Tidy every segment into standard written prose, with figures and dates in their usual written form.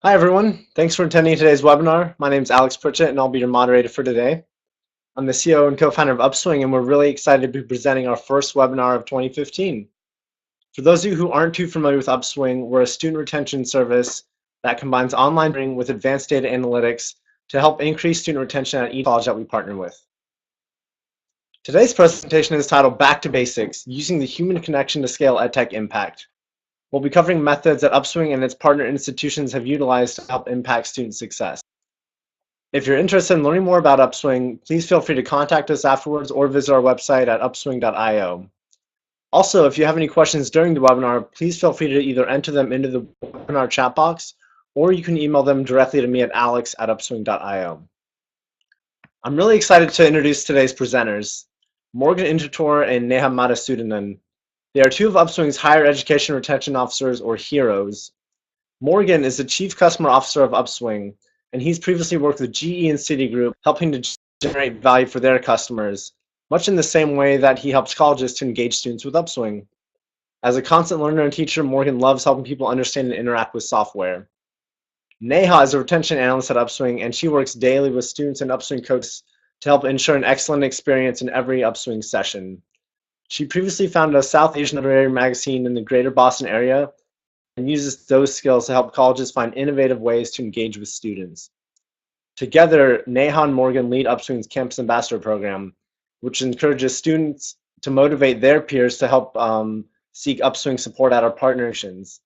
Hi everyone, thanks for attending today's webinar. My name is Alex Pritchett and I'll be your moderator for today. I'm the CEO and co-founder of Upswing and we're really excited to be presenting our first webinar of 2015. For those of you who aren't too familiar with Upswing, we're a student retention service that combines online learning with advanced data analytics to help increase student retention at each college that we partner with. Today's presentation is titled Back to Basics, Using the Human Connection to Scale EdTech Impact. We'll be covering methods that Upswing and its partner institutions have utilized to help impact student success. If you're interested in learning more about Upswing, please feel free to contact us afterwards or visit our website at upswing.io. Also, if you have any questions during the webinar, please feel free to either enter them into the webinar chat box or you can email them directly to me at alex@upswing.io. I'm really excited to introduce today's presenters, Morgan Intertor and Neha Madhusudanan. They are two of Upswing's Higher Education Retention Officers, or HEROES. Morgan is the Chief Customer Officer of Upswing, and he's previously worked with GE and Citigroup, helping to generate value for their customers, much in the same way that he helps colleges to engage students with Upswing. As a constant learner and teacher, Morgan loves helping people understand and interact with software. Neha is a retention analyst at Upswing, and she works daily with students and Upswing coaches to help ensure an excellent experience in every Upswing session. She previously founded a South Asian literary magazine in the greater Boston area and uses those skills to help colleges find innovative ways to engage with students. Together, Neha and Morgan lead Upswing's Campus Ambassador program, which encourages students to motivate their peers to help seek Upswing support at our partnerships.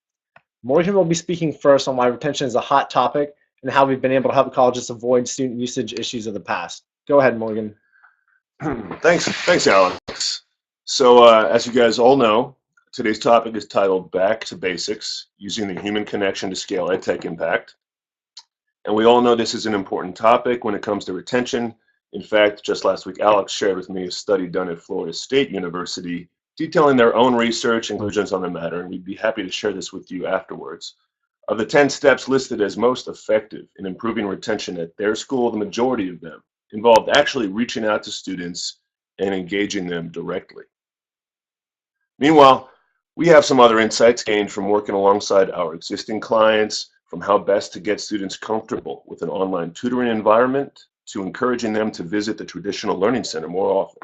Morgan will be speaking first on why retention is a hot topic and how we've been able to help colleges avoid student usage issues of the past. Go ahead, Morgan. Thanks, Alex. So as you guys all know, today's topic is titled Back to Basics, Using the Human Connection to Scale EdTech Impact. And we all know this is an important topic when it comes to retention. In fact, just last week, Alex shared with me a study done at Florida State University detailing their own research and conclusions on the matter, and we'd be happy to share this with you afterwards. Of the 10 steps listed as most effective in improving retention at their school, the majority of them involved actually reaching out to students and engaging them directly. Meanwhile, we have some other insights gained from working alongside our existing clients, from how best to get students comfortable with an online tutoring environment to encouraging them to visit the traditional learning center more often.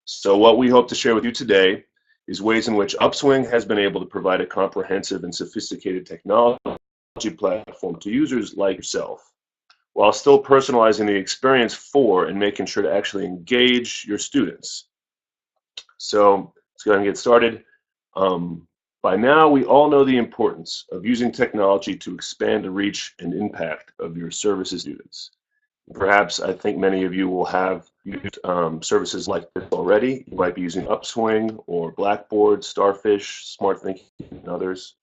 So what we hope to share with you today is ways in which Upswing has been able to provide a comprehensive and sophisticated technology platform to users like yourself, while still personalizing the experience for and making sure to actually engage your students. So let's go ahead and get started. By now, we all know the importance of using technology to expand the reach and impact of your services students. Perhaps I think many of you will have used services like this already. You might be using Upswing or Blackboard, Starfish, SmartThinking, and others.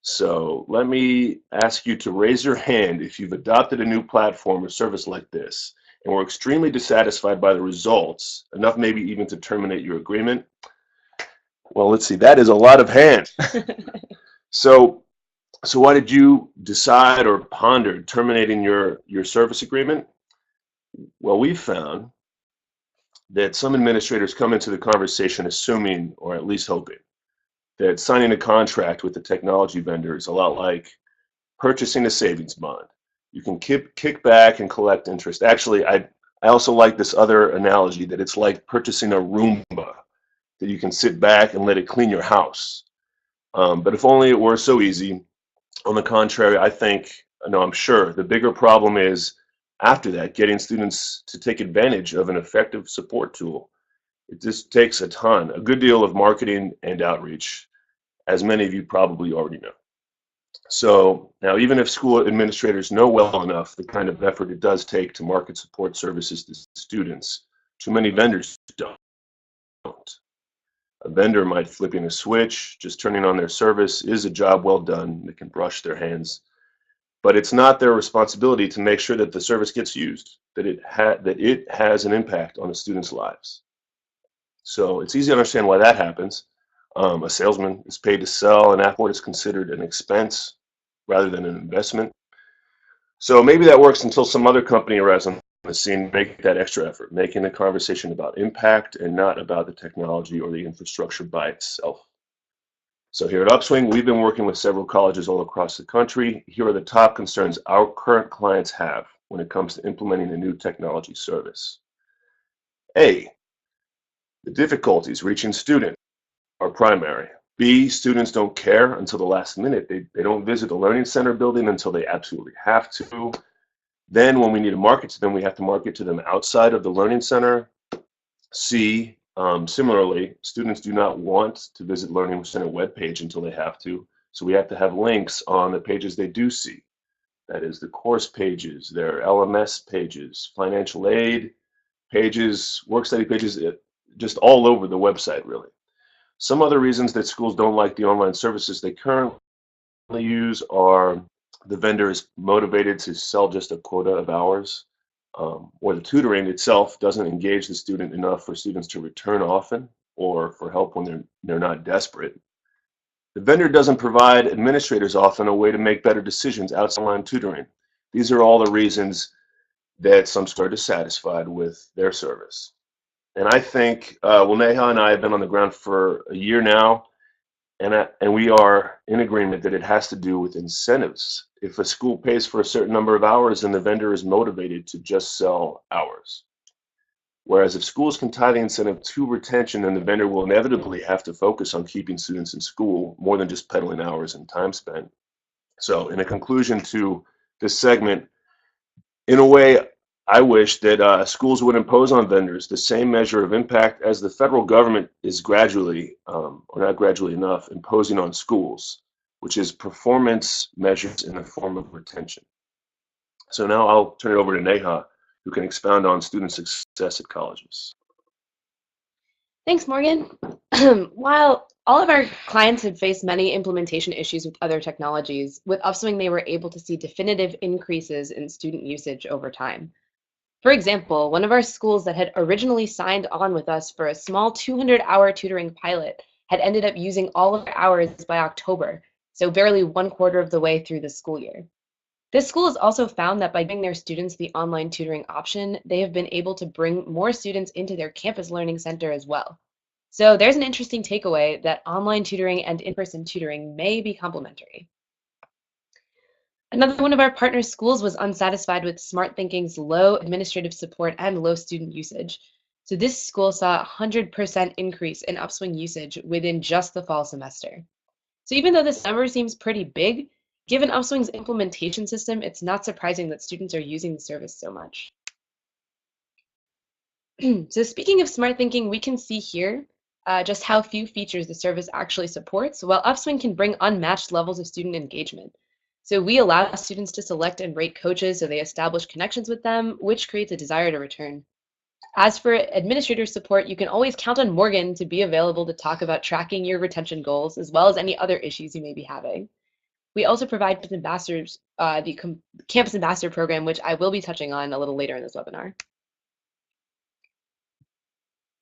So let me ask you to raise your hand if you've adopted a new platform or service like this and were extremely dissatisfied by the results, enough maybe even to terminate your agreement. Well, let's see, that is a lot of hands. So why did you decide or ponder terminating your service agreement? Well, we found that some administrators come into the conversation assuming, or at least hoping, that signing a contract with the technology vendor is a lot like purchasing a savings bond. You can kick back and collect interest. Actually, I also like this other analogy that it's like purchasing a Roomba, that you can sit back and let it clean your house. But if only it were so easy. On the contrary, I'm sure the bigger problem is after that, getting students to take advantage of an effective support tool. It just takes a good deal of marketing and outreach, as many of you probably already know. So now, even if school administrators know well enough the kind of effort it does take to market support services to students, too many vendors don't. A vendor might flipping a switch, just turning on their service is a job well done. They can brush their hands. But it's not their responsibility to make sure that the service gets used, that it has an impact on the students' lives. So it's easy to understand why that happens. A salesman is paid to sell, and afterward is considered an expense rather than an investment. So maybe that works until some other company arrives on the scene, make that extra effort, making the conversation about impact and not about the technology or the infrastructure by itself. So here at Upswing, we've been working with several colleges all across the country. Here are the top concerns our current clients have when it comes to implementing a new technology service. A, the difficulties reaching students are primary. B, students don't care until the last minute. They don't visit the Learning Center building until they absolutely have to. Then when we need to market to them, we have to market to them outside of the Learning Center. C, similarly, students do not want to visit Learning Center webpage until they have to. So we have to have links on the pages they do see. That is the course pages, their LMS pages, financial aid pages, work study pages, just all over the website, really. Some other reasons that schools don't like the online services they currently use are the vendor is motivated to sell just a quota of hours, or the tutoring itself doesn't engage the student enough for students to return often or for help when they're not desperate. The vendor doesn't provide administrators often a way to make better decisions outside online tutoring. These are all the reasons that some schools are dissatisfied with their service. And I think, Neha and I have been on the ground for a year now, and we are in agreement that it has to do with incentives. If a school pays for a certain number of hours, then the vendor is motivated to just sell hours. Whereas if schools can tie the incentive to retention, then the vendor will inevitably have to focus on keeping students in school more than just peddling hours and time spent. So in a conclusion to this segment, in a way, I wish that schools would impose on vendors the same measure of impact as the federal government is gradually, or not gradually enough, imposing on schools, which is performance measures in the form of retention. So now I'll turn it over to Neha, who can expound on student success at colleges. Thanks, Morgan. While all of our clients had faced many implementation issues with other technologies, with Upswing they were able to see definitive increases in student usage over time. For example, one of our schools that had originally signed on with us for a small 200-hour tutoring pilot had ended up using all of their hours by October, so barely 1/4 of the way through the school year. This school has also found that by giving their students the online tutoring option, they have been able to bring more students into their campus learning center as well. So there's an interesting takeaway that online tutoring and in-person tutoring may be complementary. Another one of our partner schools was unsatisfied with Smart Thinking's low administrative support and low student usage. So this school saw a 100% increase in Upswing usage within just the fall semester. So even though this number seems pretty big, given Upswing's implementation system, it's not surprising that students are using the service so much. So speaking of Smart Thinking, we can see here just how few features the service actually supports, while Upswing can bring unmatched levels of student engagement. So we allow students to select and rate coaches so they establish connections with them, which creates a desire to return. As for administrator support, you can always count on Morgan to be available to talk about tracking your retention goals, as well as any other issues you may be having. We also provide campus ambassadors, the Campus Ambassador program, which I will be touching on a little later in this webinar.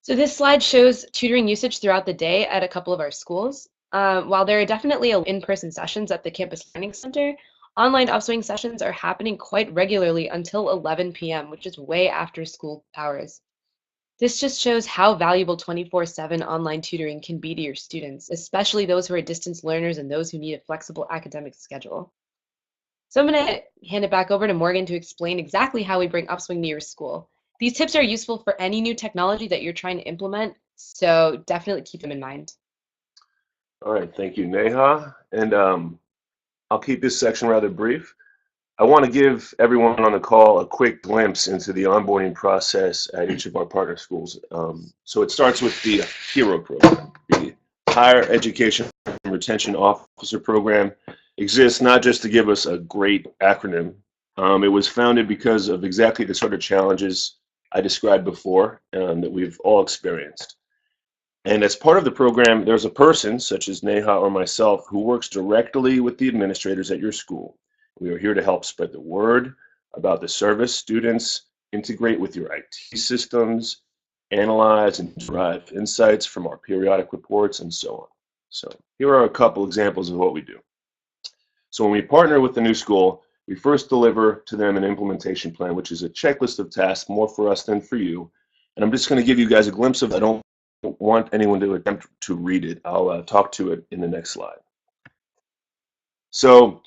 So this slide shows tutoring usage throughout the day at a couple of our schools. While there are definitely in-person sessions at the Campus Learning Center, online Upswing sessions are happening quite regularly until 11 p.m., which is way after school hours. This just shows how valuable 24/7 online tutoring can be to your students, especially those who are distance learners and those who need a flexible academic schedule. So I'm going to hand it back over to Morgan to explain exactly how we bring Upswing to your school. These tips are useful for any new technology that you're trying to implement, so definitely keep them in mind. All right, thank you, Neha. And I'll keep this section rather brief. I want to give everyone on the call a quick glimpse into the onboarding process at each of our partner schools. So it starts with the HERO program. The Higher Education and Retention Officer program exists not just to give us a great acronym. It was founded because of exactly the sort of challenges I described before that we've all experienced. And as part of the program, there's a person, such as Neha or myself, who works directly with the administrators at your school. We are here to help spread the word about the service. Students integrate with your IT systems, analyze and derive insights from our periodic reports, and so on. So here are a couple examples of what we do. So when we partner with the new school, we first deliver to them an implementation plan, which is a checklist of tasks more for us than for you. And I'm just going to give you guys a glimpse of it. I don't want anyone to attempt to read it. I'll talk to it in the next slide. So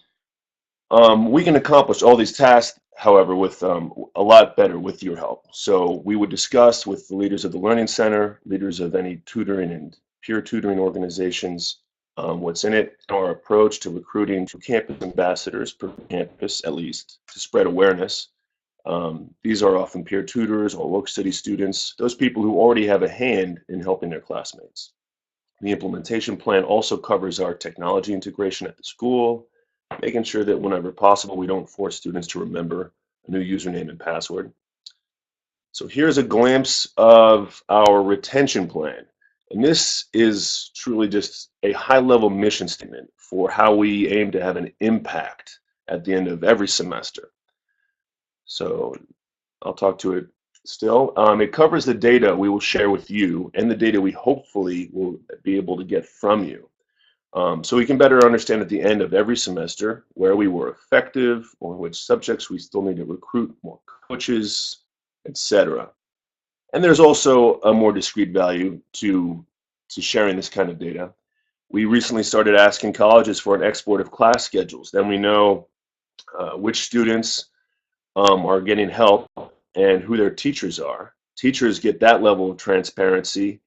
we can accomplish all these tasks, however, with a lot better with your help. So we would discuss with the leaders of the Learning Center, leaders of any tutoring and peer tutoring organizations, what's in it, our approach to recruiting for campus ambassadors per campus, at least, to spread awareness. These are often peer tutors or work study students, those people who already have a hand in helping their classmates. The implementation plan also covers our technology integration at the school, making sure that whenever possible, we don't force students to remember a new username and password. So here's a glimpse of our retention plan. And this is truly just a high-level mission statement for how we aim to have an impact at the end of every semester. So I'll talk to it still. It covers the data we will share with you and the data we hopefully will be able to get from you. So we can better understand at the end of every semester where we were effective or which subjects we still need to recruit more coaches, etc. And there's also a more discrete value to sharing this kind of data. We recently started asking colleges for an export of class schedules. Then we know which students are getting help and who their teachers are. Teachers get that level of transparency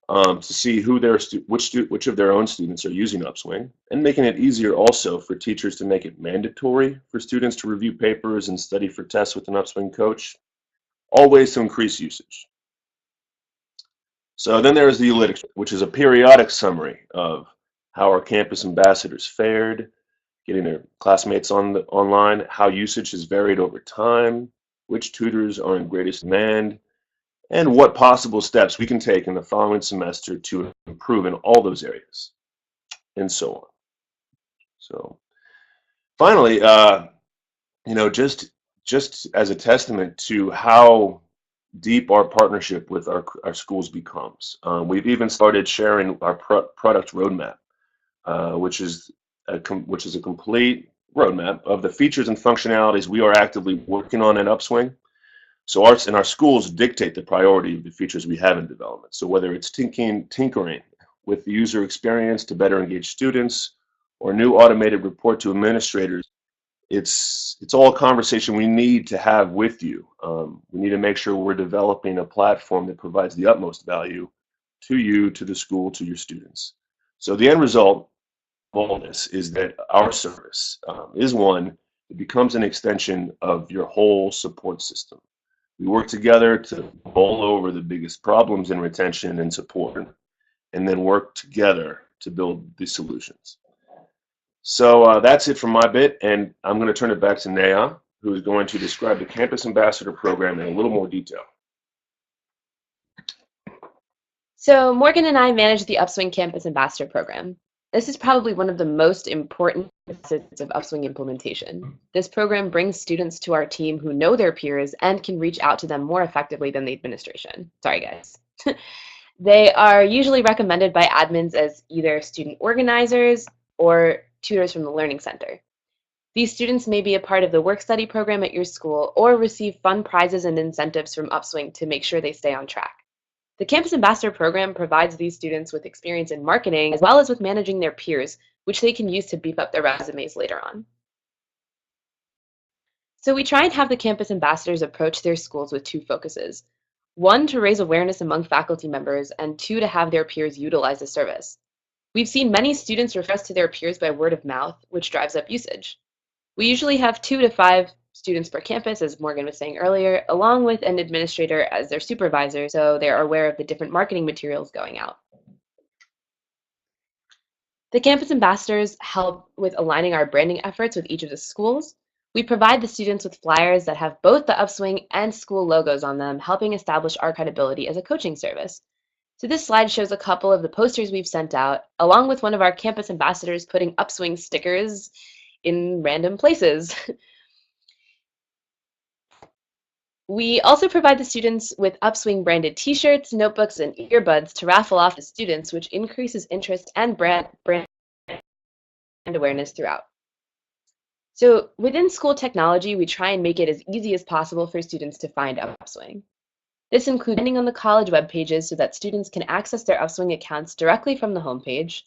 to see who which of their own students are using Upswing, and making it easier also for teachers to make it mandatory for students to review papers and study for tests with an Upswing coach, all ways to increase usage. So then there's the Analytics, which is a periodic summary of how our campus ambassadors fared, getting their classmates online, how usage has varied over time, which tutors are in greatest demand, and what possible steps we can take in the following semester to improve in all those areas, and so on. So finally, just as a testament to how deep our partnership with our schools becomes, we've even started sharing our product roadmap, which is a complete roadmap of the features and functionalities we are actively working on in Upswing. So our schools dictate the priority of the features we have in development. So whether it's tinkering with the user experience to better engage students, or new automated report to administrators, it's all a conversation we need to have with you. We need to make sure we're developing a platform that provides the utmost value to you, to the school, to your students. So the end result of all this is that our service is one that becomes an extension of your whole support system. We work together to bowl over the biggest problems in retention and support, and then work together to build the solutions. So that's it from my bit, and I'm going to turn it back to Neha, who is going to describe the Campus Ambassador Program in a little more detail. So Morgan and I manage the Upswing Campus Ambassador Program. This is probably one of the most important facets of Upswing implementation. This program brings students to our team who know their peers and can reach out to them more effectively than the administration. Sorry, guys. They are usually recommended by admins as either student organizers or tutors from the Learning Center. These students may be a part of the work study program at your school or receive fun prizes and incentives from Upswing to make sure they stay on track. The Campus Ambassador Program provides these students with experience in marketing as well as with managing their peers, which they can use to beef up their resumes later on. So we try and have the campus ambassadors approach their schools with two focuses. One, to raise awareness among faculty members, and two, to have their peers utilize the service. We've seen many students refer us to their peers by word of mouth, which drives up usage. We usually have 2 to 5 students per campus, as Morgan was saying earlier, along with an administrator as their supervisor, so they're aware of the different marketing materials going out. The campus ambassadors help with aligning our branding efforts with each of the schools. We provide the students with flyers that have both the Upswing and school logos on them, helping establish our credibility as a coaching service. So this slide shows a couple of the posters we've sent out, along with one of our campus ambassadors putting Upswing stickers in random places. We also provide the students with Upswing branded t-shirts, notebooks, and earbuds to raffle off to students, which increases interest and brand awareness throughout. So within school technology, we try and make it as easy as possible for students to find Upswing. This includes branding on the college web pages so that students can access their Upswing accounts directly from the homepage,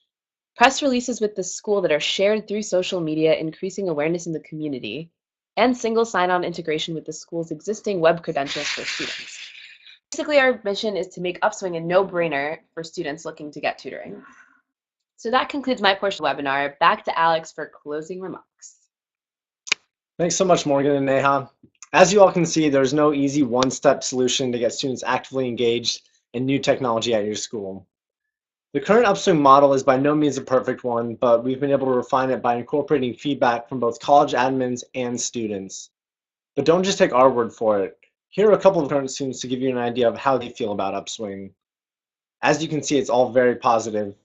press releases with the school that are shared through social media, increasing awareness in the community, and single sign-on integration with the school's existing web credentials for students. Basically, our mission is to make Upswing a no-brainer for students looking to get tutoring. So that concludes my portion of the webinar. Back to Alex for closing remarks. Thanks so much, Morgan and Neha. As you all can see, there's no easy one-step solution to get students actively engaged in new technology at your school. The current Upswing model is by no means a perfect one, but we've been able to refine it by incorporating feedback from both college admins and students. But don't just take our word for it. Here are a couple of current students to give you an idea of how they feel about Upswing. As you can see, it's all very positive.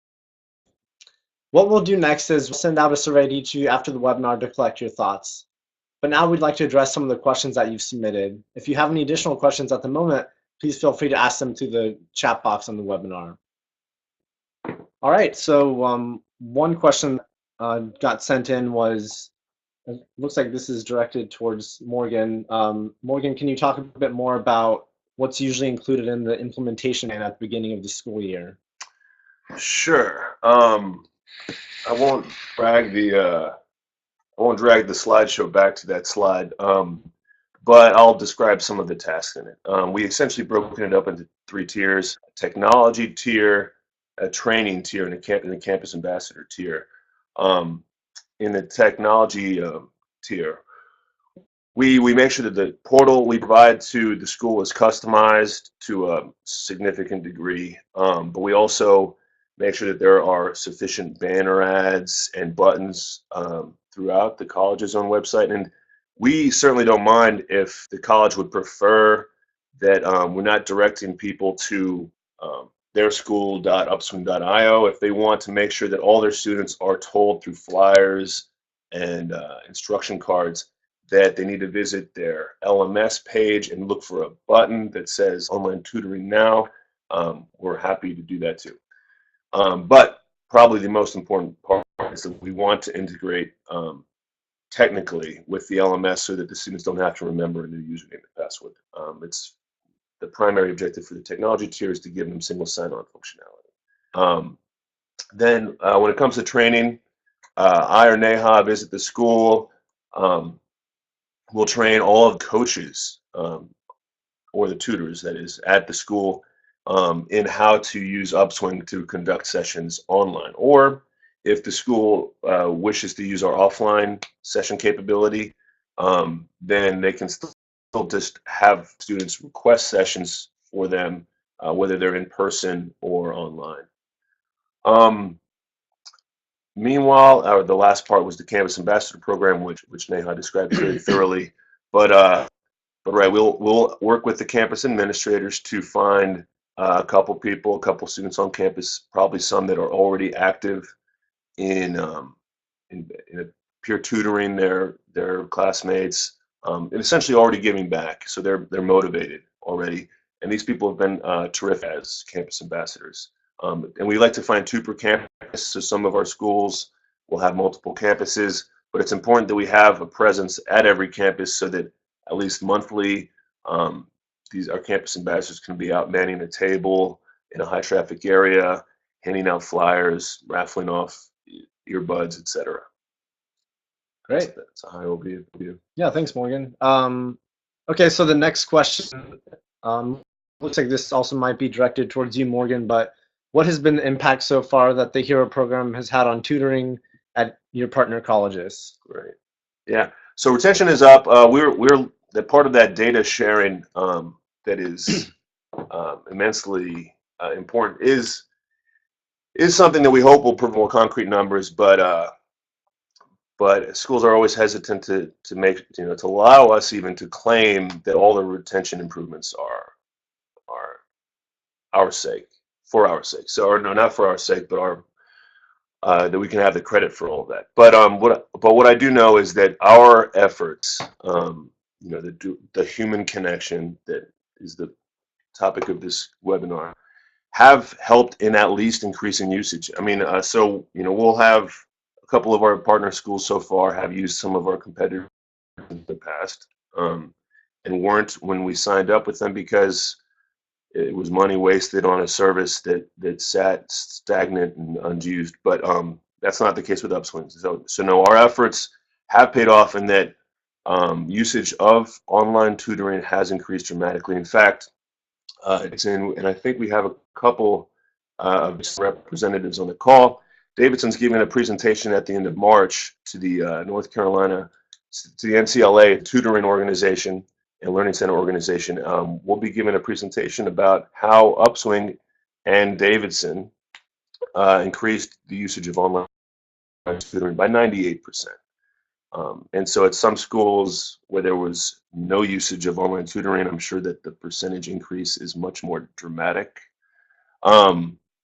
What we'll do next is we'll send out a survey to each of you after the webinar to collect your thoughts. But now we'd like to address some of the questions that you've submitted. If you have any additional questions at the moment, please feel free to ask them through the chat box on the webinar. All right, so one question got sent in was, it looks like this is directed towards Morgan. Morgan, can you talk a bit more about what's usually included in the implementation and at the beginning of the school year? Sure. I won't drag the slideshow back to that slide, but I'll describe some of the tasks in it. We essentially broken it up into 3 tiers: a technology tier, a training tier, and a campus ambassador tier. In the technology tier, we make sure that the portal we provide to the school is customized to a significant degree, but we also make sure that there are sufficient banner ads and buttons throughout the college's own website. And we certainly don't mind if the college would prefer that we're not directing people to theirschool.upswing.io. If they want to make sure that all their students are told through flyers and instruction cards that they need to visit their LMS page and look for a button that says Online Tutoring Now, we're happy to do that too. But probably the most important part is that we want to integrate technically with the LMS so that the students don't have to remember a new username and password. It's the primary objective for the technology tier is to give them single sign-on functionality. Then when it comes to training, I or Neha visit the school. We'll train all of the coaches or the tutors, that is, at the school in how to use Upswing to conduct sessions online. Or if the school wishes to use our offline session capability, then they can still just have students request sessions for them, whether they're in person or online. Meanwhile, the last part was the Campus Ambassador Program, which Neha described very thoroughly. But right, we'll work with the campus administrators to find a couple students on campus, probably some that are already active in peer tutoring their classmates, and essentially already giving back. So they're motivated already, and these people have been terrific as campus ambassadors. And we like to find 2 per campus. So some of our schools will have multiple campuses, but it's important that we have a presence at every campus so that at least monthly, our campus ambassadors can be out manning a table in a high traffic area, handing out flyers, raffling off earbuds, etc. Great. That's a high overview. Yeah, thanks, Morgan. Okay, so the next question looks like this also might be directed towards you, Morgan, but what has been the impact so far that the HERO program has had on tutoring at your partner colleges? Great. Yeah. So retention is up. We're the part of that data sharing that is immensely important is something that we hope will provide more concrete numbers, but schools are always hesitant to make to allow us even to claim that all the retention improvements are our sake, for our sake. So, or no, not for our sake, but our that we can have the credit for all of that. But what I do know is that our efforts, the human connection that is the topic of this webinar, have helped in at least increasing usage. I mean, so we'll have a couple of our partner schools so far have used some of our competitors in the past, and weren't when we signed up with them because it was money wasted on a service that sat stagnant and unused. But that's not the case with Upswing. So no, our efforts have paid off, in that usage of online tutoring has increased dramatically. In fact, it's in, and I think we have a couple of representatives on the call. Davidson's giving a presentation at the end of March to the North Carolina, to the NCLA tutoring organization and learning center organization. We'll be giving a presentation about how Upswing and Davidson increased the usage of online tutoring by 98%. And so at some schools where there was no usage of online tutoring, I'm sure that the percentage increase is much more dramatic.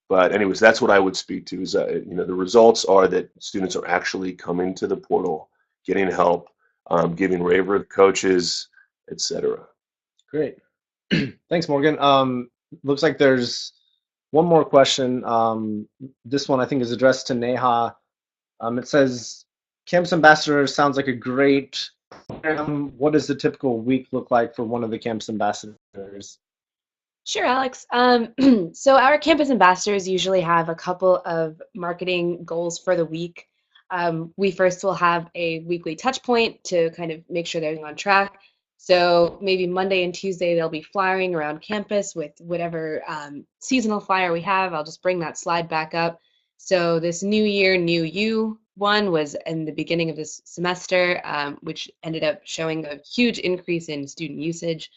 But anyways, that's what I would speak to, is the results are that students are actually coming to the portal, getting help, giving waiver to coaches, etc. Great. Thanks, Morgan. Looks like there's one more question. This one I think is addressed to Neha. It says, Campus Ambassador sounds like a great program. What does the typical week look like for one of the Campus Ambassadors? Sure, Alex. So our campus ambassadors usually have a couple of marketing goals for the week. We first will have a weekly touch point to kind of make sure they're on track. So maybe Monday and Tuesday they'll be flyering around campus with whatever seasonal flyer we have. I'll just bring that slide back up. So this New Year, New You one was in the beginning of this semester, which ended up showing a huge increase in student usage.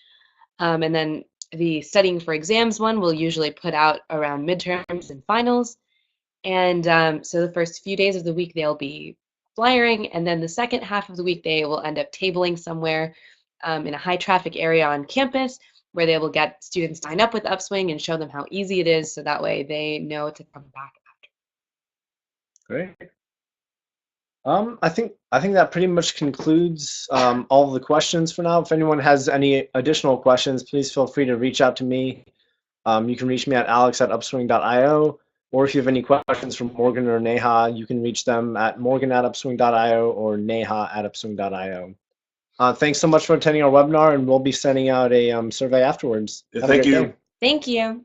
And then the studying for exams one will usually put out around midterms and finals. And so the first few days of the week they'll be flyering, and then the second half of the week they will end up tabling somewhere in a high traffic area on campus, where they will get students sign up with Upswing and show them how easy it is, so that way they know to come back after. Great. I think that pretty much concludes all of the questions for now. If anyone has any additional questions, please feel free to reach out to me. You can reach me at alex@upswing.io, or if you have any questions from Morgan or Neha, you can reach them at morgan@upswing.io or neha@upswing.io. Thanks so much for attending our webinar, and we'll be sending out a survey afterwards. Yeah, Have a thank great you. day. Thank you.